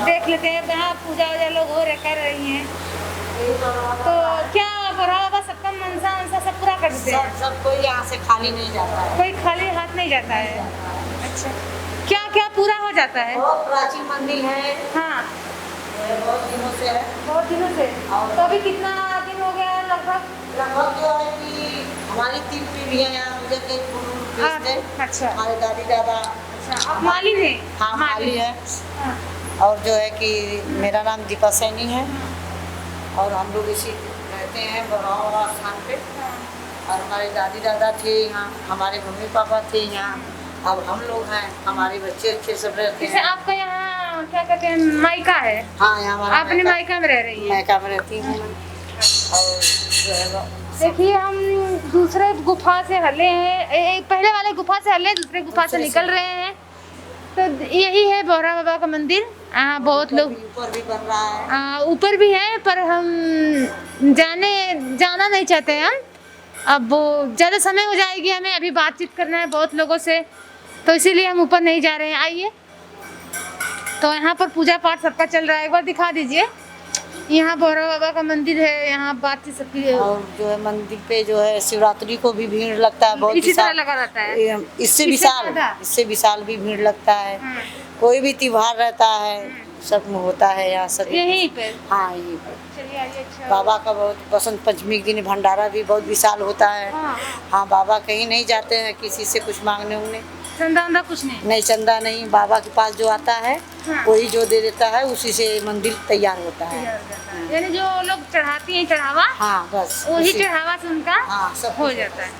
देख लेते हैं। यहाँ पूजा वूजा लोग हो रहे कर रही हैं, तो क्या बुरा बाबा सबका मनसा वनसा सब पूरा कर देते हैं? सब कोई यहाँ से खाली नहीं जाता है, कोई खाली हाथ नहीं जाता है। अच्छा, क्या क्या पूरा हो जाता है? बहुत प्राचीन मंदिर है। हाँ, बहुत दिनों से है। बहुत दिनों से। तो अभी कितना दिन हो गया लगभग? लगभग जो है कि हमारी 3 पीढ़ियाँ यहाँ मुझे अच्छा, हमारे दादी दादा। अच्छा, आप माली हैं? हाँ, माली है। हाँ। और जो है कि मेरा नाम दीपा सैनी है और हम लोग इसी रहते हैं बरौरा स्थान पे। और हमारे दादी दादा थे यहाँ, हमारे मम्मी पापा थे यहाँ, अब हम लोग हैं, हमारे बच्चे अच्छे सब रहते जैसे हैं। आपका यहाँ क्या कहते हैं, मायका है? हाँ, यहाँ अपने मायका में रह रही है? मायका में रहती हूँ मैं। और जो है देखिए, हम दूसरे गुफा से हले हैं, पहले वाले गुफा से हले, दूसरे गुफा से निकल रहे हैं। तो यही है बौरा बाबा का मंदिर। बहुत लोग ऊपर भी बन रहा है। ऊपर भी है, पर हम जाना नहीं चाहते हैं। हम अब वो ज़्यादा समय हो जाएगी, हमें अभी बातचीत करना है बहुत लोगों से, तो इसीलिए हम ऊपर नहीं जा रहे हैं। आइए, तो यहाँ पर पूजा पाठ सबका चल रहा है, एक बार दिखा दीजिए। यहाँ बौरा बाबा का मंदिर है, यहाँ बातचीत सबकी। और जो है मंदिर पे जो है शिवरात्रि को भी भीड़ लगता है, बहुत इसी तरह लगा रहता है। इससे विशाल भी भीड़ लगता है। कोई भी त्योहार रहता है, सब होता है यहाँ सब यहीं पे। हाँ, यहीं पे। चलिए आइए। अच्छा, बाबा का बहुत बसंत पंचमी के दिन भंडारा भी बहुत विशाल होता है। हाँ, बाबा कहीं नहीं जाते हैं किसी से कुछ मांगने उंगने। चंदा कुछ नहीं? चंदा नहीं, बाबा के पास जो आता है वही जो दे देता है, उसी से मंदिर तैयार होता है। यानी जो लोग चढ़ाती हैं चढ़ावा, हाँ, बस वही चढ़ावा से उनका सब हो जाता है।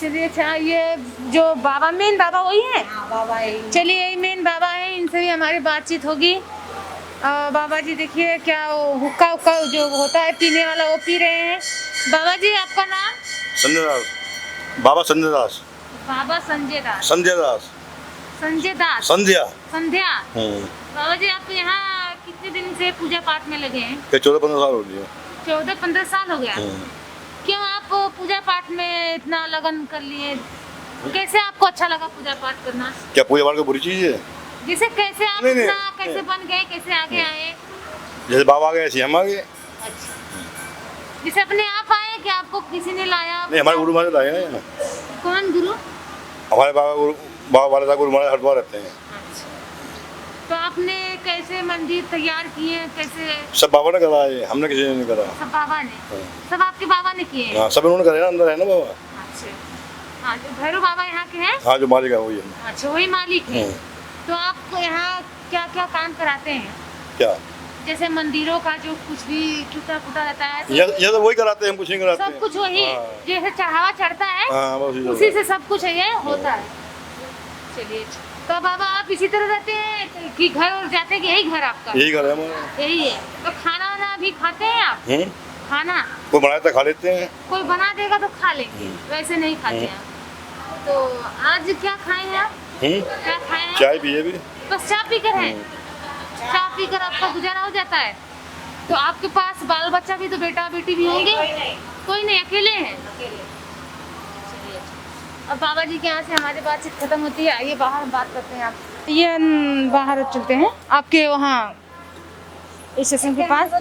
चलिए, अच्छा, ये जो बाबा, मेन बाबा वही है? हाँ, बाबा यही। चलिए, यही मेन बाबा है, इनसे भी हमारी बातचीत होगी। बाबा जी देखिए, क्या हुक्का उक्का जो होता है पीने वाला वो पी रहे हैं। बाबा जी, आपका नाम? संजय दास। बाबा संजय दास। बाबा संजय दास। संजय दास। संजय दास। संध्या। संध्या। बाबा जी, आप यहाँ कितने दिन से पूजा पाठ में लगे हैं? 14-15 साल हो गए। 14-15 साल हो गया। क्यों आप पूजा पाठ में इतना लगन कर लिए? कैसे आपको अच्छा लगा पूजा पाठ करना? क्या पूजा पाठ की बुरी चीज है? जैसे कैसे आप नहीं, इतना कैसे बन गए, कैसे आगे आए? जैसे बाबा आ गए ऐसे हम आ गए। अच्छा, जैसे अपने आप आए कि आपको किसी ने लाया? नहीं, हमारे गुरु महाराज लाए हैं। कौन गुरु? हमारे बाबा वाले गुरु महाराज हरिद्वार रहते हैं। अच्छा, तो आपने कैसे मंदिर तैयार किए, कैसे? सब बाबा ने करा है, हमने किसी ने नहीं करा। सब बाबा ने? सब आपके बाबा ने किए? हाँ, सब उन्होंने करे ना, अंदर है ना बाबा। अच्छा, हाँ, जो भैरव बाबा यहाँ के हैं? हाँ, जो मालिक है वही है। अच्छा, वही मालिक है। तो आप यहाँ क्या क्या काम कराते हैं? क्या? जैसे मंदिरों का जो कुछ भी टूटा फूटा रहता है, तो ये तो वही कराते हैं, हम कुछ नहीं कराते। सब कुछ वही, जैसे चढ़ावा चढ़ता है उसी से सब कुछ ये होता है। चलिए, तो बाबा आप इसी तरह रहते हैं कि घर और जाते हैं कि यही घर आपका? यही घर है हमारा। यही है। तो खाना वाना भी खाते हैं आप? खाना कोई बनाया तो खा लेते हैं, कोई बना देगा तो खा लेंगे, वैसे नहीं खाते हैं। तो आज क्या खाए हैं आप? क्या खाए हैं? चाय पिए भी। बस चाय पीकर है? चाय पीकर आपका गुजारा हो जाता है? तो आपके पास बाल बच्चा भी, तो बेटा बेटी भी होंगे? कोई नहीं, अकेले हैं? अब बाबा जी के यहाँ से हमारी बातचीत खत्म होती है। आइए बाहर बात करते हैं। आप ये बाहर चलते हैं आपके वहाँ स्टेशन के पास।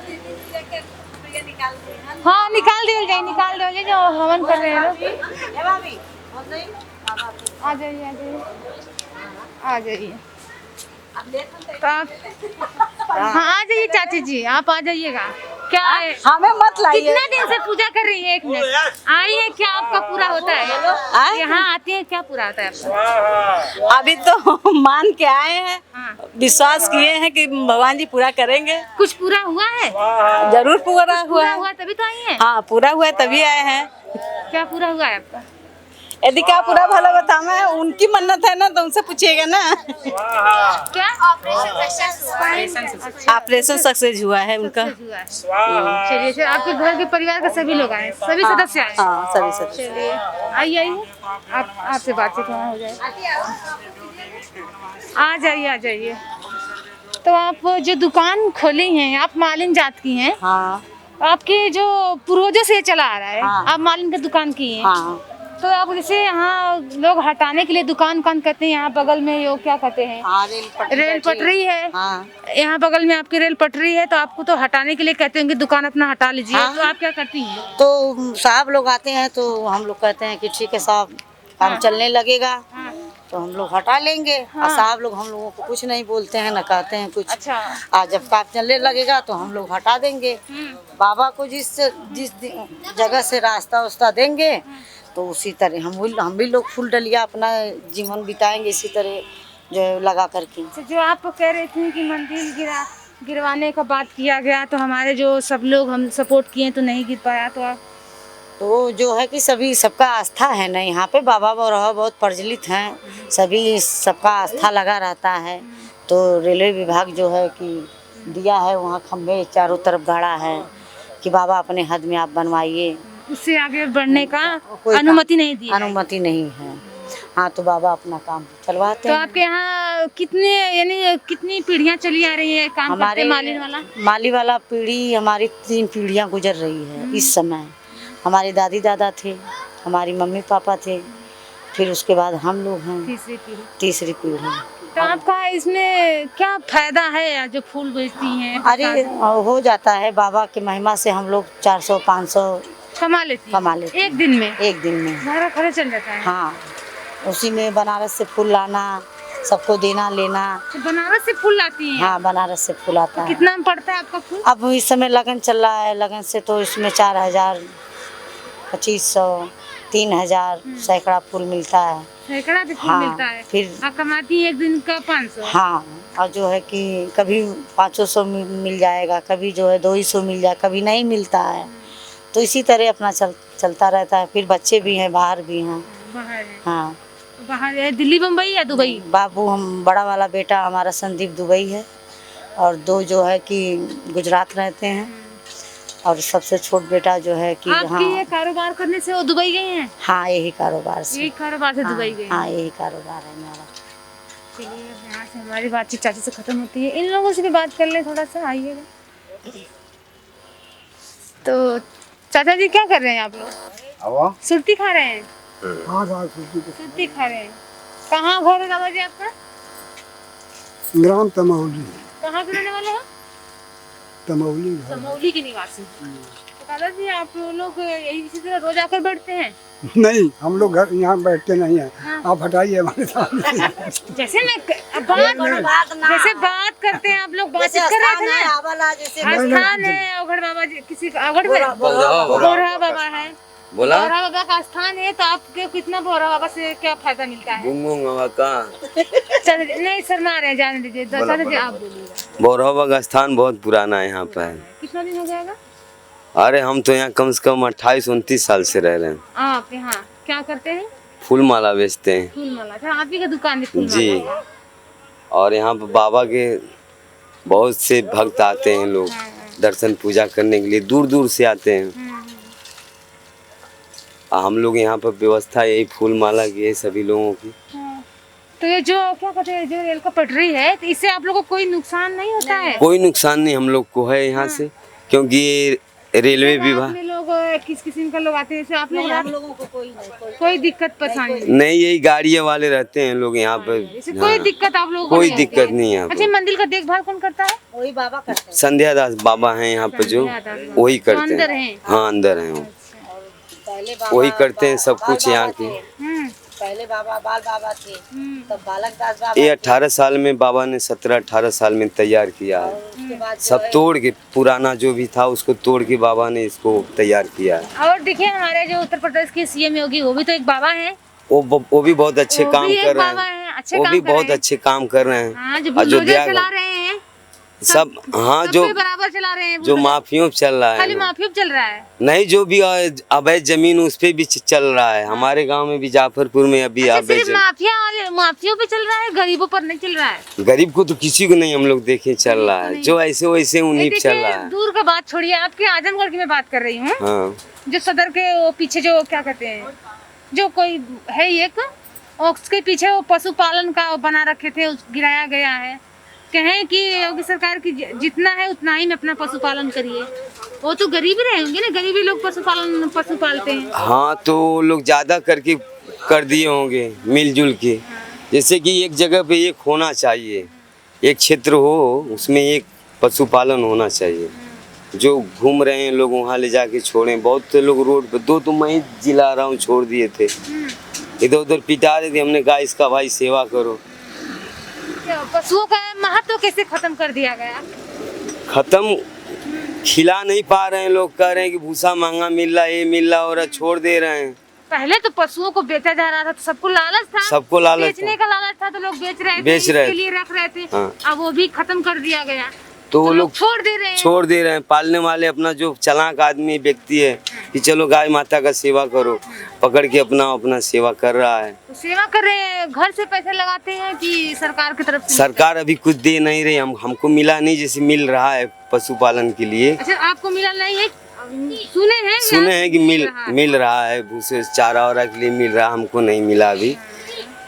हाँ, निकाल दिया जाए जो हवन कर रहे हैं। आ जाइए आ जाइए। तो आप हाँ आ जाइए चाची जी, आप आ जाइएगा। क्या है? हमें मत लाइए। कितना दिन से पूजा कर रही है? एक मिनट आइए, क्या आपका पूरा होता है? यहाँ आती है, क्या पूरा होता है आपका? अभी तो मान के आए हैं, विश्वास किए हैं कि भगवान जी पूरा करेंगे। कुछ पूरा हुआ है? जरूर पूरा हुआ है। तभी तो आई है। हाँ, पूरा हुआ है तभी आए हैं। क्या पूरा हुआ है आपका? यदि क्या पूरा भला बता, मैं उनकी मन्नत है ना, तो उनसे पूछिएगा ना। क्या ऑपरेशन सक्सेस हुआ है उनका। चलिए, आपके घर के परिवार के सभी लोग आए, सभी सदस्य आए? हाँ, सभी सदस्य। चलिए, आइए आपसे बातचीत हो जाए। आ जाइए। तो आप जो दुकान खोली हैं, आप मालिन जात की हैं? हाँ। आपके जो पूर्वजों से चला आ रहा है। आप मालिन की दुकान की हैं? हाँ। तो अब जैसे यहाँ लोग हटाने के लिए दुकान कहते हैं, यहाँ बगल में यो क्या कहते हैं, हाँ रेल पटरी है। हाँ यहाँ बगल में आपकी रेल पटरी है, तो आपको तो हटाने के लिए कहते हैं कि दुकान अपना हटा लीजिए। हाँ। तो आप क्या करती हैं? तो साहब लोग आते हैं तो हम लोग कहते हैं कि ठीक है साहब काम चलने लगेगा हाँ। तो हम लोग हटा लेंगे। हाँ। और साहब लोग हम लोगों को कुछ नहीं बोलते हैं न कहते हैं कुछ। अच्छा। आज जब काम चलने लगेगा तो हम लोग हटा देंगे। बाबा को जिस जगह से रास्ता उस्ता देंगे तो उसी तरह हम भी लोग फूल डलिया अपना जीवन बिताएंगे इसी तरह जो है लगा करके। तो जो आप कह रही थी कि मंदिर गिरवाने का बात किया गया, तो हमारे जो सब लोग हम सपोर्ट किए तो नहीं गिर पाया, तो आप तो जो है कि सभी सबका आस्था है ना, यहाँ पे बाबा बौरहा बहुत प्रचलित हैं, सभी सबका आस्था लगा रहता है। तो रेलवे विभाग जो है कि दिया है वहाँ खम्भे चारों तरफ गाड़ा है कि बाबा अपने हद में आप बनवाइए, उससे आगे बढ़ने का कोई अनुमति नहीं दी है। अनुमति नहीं है। हाँ तो बाबा अपना काम चलवाते तो हैं। आपके यहाँ कितनी पीढ़ियाँ चली आ रही है काम करते माली वाला पीढ़ी हमारी 3 पीढ़ियाँ गुजर रही है इस समय। हमारे दादी दादा थे, हमारी मम्मी पापा थे, फिर उसके बाद हम लोग हैं तीसरी पीढ़ी। तो आपका इसमें क्या फायदा है जो फूल बेचती हैं? अरे हो जाता है बाबा की महिमा से हम लोग 400-500 कमा लेते हैं। एक दिन में घर खर्च चल जाता है। हाँ उसी में बनारस से फूल लाना, सबको देना लेना। तो बनारस से फूल लाती हैं? हाँ बनारस से फूल आता है। कितना में पड़ता है आपका फूल? अब इस समय लगन चल रहा है, लगन से तो इसमें 4000, 2500, 3000 सैकड़ा फूल मिलता है। सैकड़ा भी फूल मिलता है। फिर आप कमाती है एक दिन का 500? हाँ और जो है कि कभी 500 मिल जाएगा, कभी जो है 200 मिल जाए, कभी नहीं मिलता है। तो इसी तरह अपना चलता रहता है। फिर बच्चे भी हैं, बाहर भी हैं। बाहर है? हाँ बाहर है, दिल्ली बम्बई या दुबई? बाबू हम बड़ा वाला बेटा हमारा संदीप दुबई है और 2 जो है कि गुजरात रहते हैं और सबसे छोट बेटा जो है कि आपके ये कारोबार करने से वो दुबई गए हैं? हाँ यही कारोबार से। यही कारोबार से दुबई गए? हाँ यही कारोबार है मेरा। चलिए यहाँ से हमारी बातचीत चाची से खत्म होती है, इन लोगों से भी बात कर ले थोड़ा सा, आइएगा। तो चाचा जी क्या कर रहे हैं आप लोग? सुर्ती खा रहे हैं? हाँ सुर्ती खा रहे हैं। कहाँ घर है दादा जी आपका? ग्राम तमौली। कहाँ के रहने वाले हैं? तमौली समौली के निवासी। तो दादाजी आप लोग यही इसी तरह रोज आकर बैठते हैं? नहीं, हम लोग घर यहाँ बैठते नहीं हैं। हाँ। आप हटाइए हमारे साथ। जैसे बात करते हैं आप लोग, बातचीत कर रहे थे ना। स्थान है अवघड़ बाबा जी, किसी का अवघड़ बोरहा बाबा है, बोला बोरहा बाबा का स्थान है। तो आपके कितना बोरहा बाबा से क्या फायदा मिलता है? बाबा का चल नहीं शर्मा रहे, जाने दीजिए। दादाजी आप बोलिएगा। बोरहा बाबा का स्थान बहुत पुराना है यहाँ पर। कितना दिन हो जाएगा? अरे हम तो यहाँ कम से कम 28-29 साल से रह रहे हैं। आप यहाँ क्या करते हैं? फूल माला बेचते हैं। फूल माला? अच्छा आप ही का दुकान है फूल जी। माला? और यहाँ पर बाबा के बहुत से भक्त आते हैं, लोग दर्शन पूजा करने के लिए दूर दूर से आते हैं। हम लोग यहाँ पर व्यवस्था यही फूल माला की है सभी लोगों की। तो ये जो क्या कहते हैं, जो रेल का पटरी है, तो इससे आप लोगों को कोई नुकसान नहीं होता है? कोई नुकसान नहीं हम लोग को है यहाँ से, क्योंकि ये रेलवे विभाग लोग किस किस्म का लोग आते हैं, आप लोगों को कोई दिक्कत परेशानी नहीं, यही गाड़ियाँ वाले रहते हैं लोग यहाँ पर। कोई दिक्कत आप लोगों को कोई नहीं दिक्कत होती है? नहीं है। अच्छा मंदिर का देखभाल कौन करता है? वही बाबा करते हैं। संध्या दास बाबा हैं यहाँ पर जो, वही करते अंदर हैं। हैं? हाँ अंदर हैं वो, पहले बाबा वही करते हैं सब कुछ यहाँ के। पहले बाबा बाल बाबा थे, तब बालक दास बाबा। ये 18 साल में बाबा ने 17-18 साल में तैयार किया है। उसके बाद सब तोड़ के, पुराना जो भी था उसको तोड़ के बाबा ने इसको तैयार किया है। और देखिए हमारे जो उत्तर प्रदेश के सीएम योगी, वो भी तो एक बाबा है। वो भी बहुत अच्छे वो काम भी एक कर रहे बाबा हैं। है, अच्छे वो काम भी कर रहे बहुत हैं। अच्छे काम कर रहे हैं। हाँ, जो अयोध्या बुलडोजर चला रहे हैं सब। हाँ सब जो पे बराबर चला रहे हैं। जो माफियों पे चल रहा खाली है, माफिया पे चल रहा है? नहीं जो भी अवैध जमीन उस पे भी चल रहा है। हमारे गांव में भी जाफरपुर में अभी अच्छा, अवैध सिर्फ माफियों पे चल रहा है, गरीबों पर नहीं चल रहा है? गरीब को तो किसी को नहीं हम लोग देखे चल रहा है, जो ऐसे वैसे उन्हीं पे चल देखिए, रहा है। दूर का बात छोड़िए, आपके आजमगढ़ की मैं बात कर रही हूँ। हाँ जो सदर के वो पीछे जो क्या कहते हैं, जो कोई है एक, उसके पीछे वो पशुपालन का बना रखे थे, गिराया गया है। कहें कि योगी सरकार की जितना है उतना ही में अपना पशुपालन करिए। वो तो गरीब ही रहेंगे ना, गरीबी लोग पशु पालते हैं। हाँ तो लोग ज़्यादा करके कर दिए होंगे मिलजुल के। जैसे कि एक जगह पे एक होना चाहिए, एक क्षेत्र हो उसमें एक पशुपालन होना चाहिए। जो घूम रहे हैं लोग वहाँ ले जाके छोड़ें। बहुत से लोग रोड पे, दो तो मैं ही जिला रहा हूँ, छोड़ दिए थे, इधर उधर पिटा रहे थे। हमने कहा इसका भाई सेवा करो। पशुओं का महत्व कैसे खत्म कर दिया गया? खत्म खिला नहीं पा रहे हैं लोग, कह रहे हैं कि भूसा महंगा मिल रहा है, ये मिल रहा, और छोड़ दे रहे हैं। पहले तो पशुओं को बेचा जा रहा था तो सबको लालच था, सबको लालच बेचने का लालच था तो लोग बेच रहे थे, इसके लिए रख रहे थे। हाँ। अब वो भी खत्म कर दिया गया तो वो लोग छोड़ दे रहे हैं। पालने वाले अपना जो चालाक आदमी व्यक्ति है कि चलो गाय माता का सेवा करो, पकड़ के अपना सेवा कर रहा है। तो सेवा कर रहे हैं, घर से पैसे लगाते हैं कि सरकार की तरफ से? सरकार अभी कुछ दे नहीं रही, हमको मिला नहीं जैसे मिल रहा है पशुपालन के लिए। अच्छा, आपको मिला नहीं है? सुने हैं कि मिल रहा है, भूसे चारा वारा के लिए मिल रहा, हमको नहीं मिला अभी।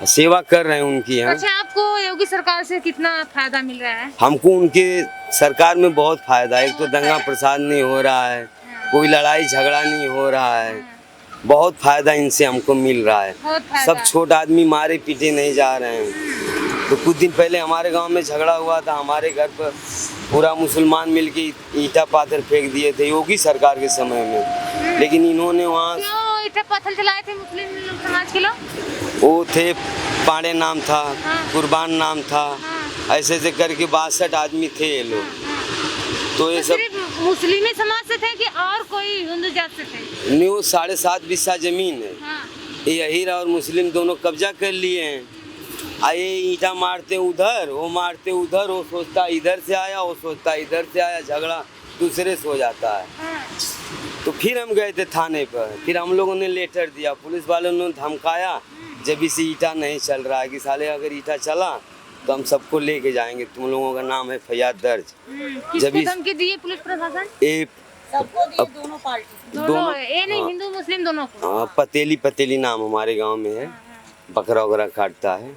सेवा कर रहे हैं उनकी। हाँ। अच्छा, आपको योगी सरकार से कितना फायदा मिल रहा है? हमको उनके सरकार में बहुत फायदा है। एक तो दंगा प्रसाद नहीं हो रहा है, कोई लड़ाई झगड़ा नहीं हो रहा है, बहुत फायदा इनसे हमको मिल रहा है। सब छोट आदमी मारे पीटे नहीं जा रहे हैं। तो कुछ दिन पहले हमारे गांव में झगड़ा हुआ था, हमारे घर पर पूरा मुसलमान मिलके ईटा पाथर फेंक दिए थे योगी सरकार के समय में। लेकिन इन्होंने वहाँ ईटा पत्थर चलाए थे मुस्लिम समाज के लोग। वो थे, पांडे नाम था, कुर्बान नाम था, ऐसे ऐसे करके 62 आदमी थे ये लोग। तो ये सब मुस्लिम समाज से थे कि और कोई हिंदू जात से थे? न्यू 7.5 बिस्सा जमीन है। हाँ। ये अहीरा और मुस्लिम दोनों कब्जा कर लिए हैं। आए ईटा मारते उधर, वो मारते उधर, वो सोचता इधर से आया, वो सोचता इधर से आया, झगड़ा दूसरे से हो जाता है। हाँ। तो फिर हम गए थे थाने पर, फिर हम लोगों ने लेटर दिया, पुलिस वालों ने धमकाया जब इसे ईटा नहीं चल रहा है कि साले अगर ईटा चला तो हम सबको लेके जाएंगे, तुम लोगों का नाम है FIR दर्ज। किसको धमकी दी है पुलिस प्रशासन? सबको दिए, दोनों पार्टी, दोनों, ये नहीं, हिंदू मुस्लिम दोनों को। हाँ, पतेली नाम हमारे गांव में है, बकरा वगैरह काटता है,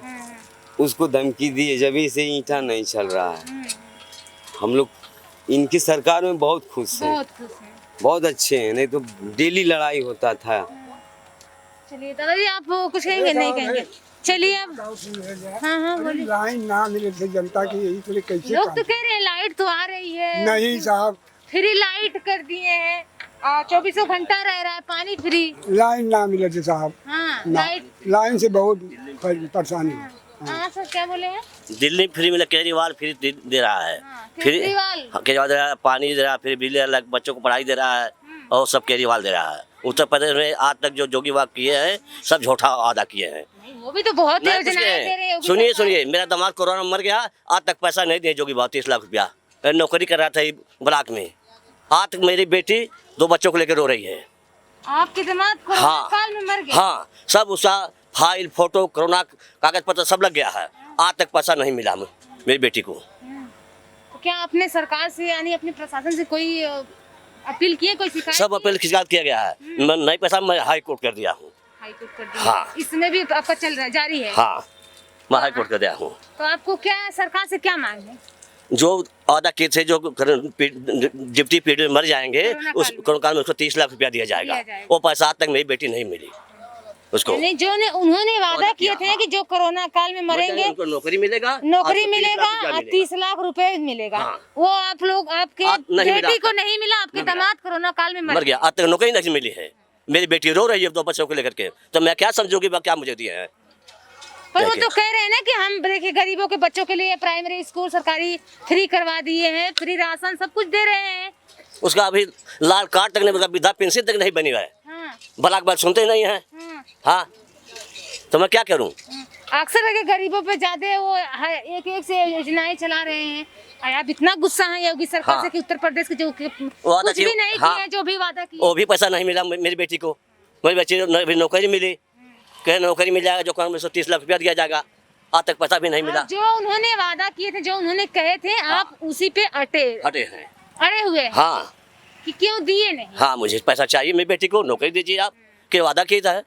उसको धमकी दी है जब इसे ईटा नहीं चल रहा है। हम लोग इनकी सरकार में बहुत खुश हैं, बहुत अच्छे हैं, नहीं तो डेली लड़ाई होता था। चलिए दादाजी, आप कुछ कहेंगे? नहीं कहेंगे, चलिए अब। हाँ, बोलिए। लाइन ना मिले थे जनता की, यही तो कैसे लोग तो कह रहे हैं लाइट तो आ रही है। नहीं साहब, फ्री लाइट कर दिए हैं, 24 घंटा रह रहा है पानी फ्री। लाइन ना मिले थे साहब। हाँ, लाइन से बहुत परेशानी है। हाँ सर, क्या बोले हैं? दिल्ली फ्री मिला, केजरीवाल फ्री दे रहा है। केजरीवाल दे रहा है, पानी दे रहा है, फिर बिजली अलग, बच्चों को पढ़ाई दे रहा है, और सब केजरीवाल दे रहा है। उत्तर प्रदेश में आज तक जो जोगी बाग किए हैं सब झूठा वादा किए हैं। वो भी तो बहुत योजनाएं दे रहे हैं। सुनिए, मेरा दामाद कोरोना में मर गया, आज तक पैसा नहीं दिए जोगी बाग, 30 लाख रुपया। नौकरी कर रहा था ब्लॉक में, आज तक मेरी बेटी 2 बच्चों को लेकर रो रही है। आपके दामाद कोरोना काल में मर गए? हाँ, सब उसका फाइल, फोटो, कोरोना कागज पत्र सब लग गया है, आज तक पैसा नहीं मिला मेरी बेटी को। तो क्या आपने सरकार से यानी अपने प्रशासन से कोई अपील की है, कोई शिकायत? सब अपील शिकायत किया गया है, नहीं पैसा मैं हाई कोर्ट कर दिया हूँ। हाई कोर्ट कर दिया? हाँ। इसमें भी आपका चल रहा है, जारी है? हाँ, मैं हाई कोर्ट कर दिया हूँ। तो आपको क्या सरकार से क्या मांग है? जो वादा किए थे, जो डिप्टी पीडी मर जाएंगे उस कोरोना में उसको 30 लाख रुपया दिया जाएगा। वो पैसा आज तक मेरी बेटी नहीं मिली उसको। उन्होंने वादा किए थे कि जो कोरोना काल में मरेंगे उनको नौकरी मिलेगा और 30 लाख रुपए मिलेगा। वो आप लोग, आपके बेटी को नहीं मिला, आपके दामाद कोरोना काल में मर गया, आज तक नौकरी नहीं मिली है। मेरी बेटी रो रही है 2 बच्चों को लेकर के, तो मैं क्या समझूंगी क्या मुझे दिए हैं। पर वो तो कह रहे हैं ना कि हम देखिए गरीबों के बच्चों के लिए प्राइमरी स्कूल सरकारी फ्री करवा दिए हैं, फ्री राशन सब कुछ दे रहे हैं। उसका अभी लाल कार्ड तक नहीं, वृद्धा पेंशन तक नहीं बनी हुआ है। भला बात सुनते नहीं है। हाँ, तो मैं क्या करूं? अक्सर गरीबों पे ज्यादा वो एक से योजनाएं चला रहे हैं। आप इतना गुस्सा है योगी सरकार से कि उत्तर प्रदेश के जो कुछ भी नहीं किया, जो भी वादा किया, वो भी पैसा नहीं मिला मेरी बेटी को। मेरी बेटी नौकरी मिली, कहे नौकरी मिल जाएगा, जो काम में 30 लाख रुपया दिया जाएगा, आज तक पैसा भी नहीं मिला। जो उन्होंने वादा किए थे, जो उन्होंने कहे थे, आप उसी पे अड़े हुए। हाँ, कि क्यों दिए नहीं? हाँ, मुझे पैसा चाहिए, मेरी बेटी को नौकरी दीजिए आप, क्या वादा किया था।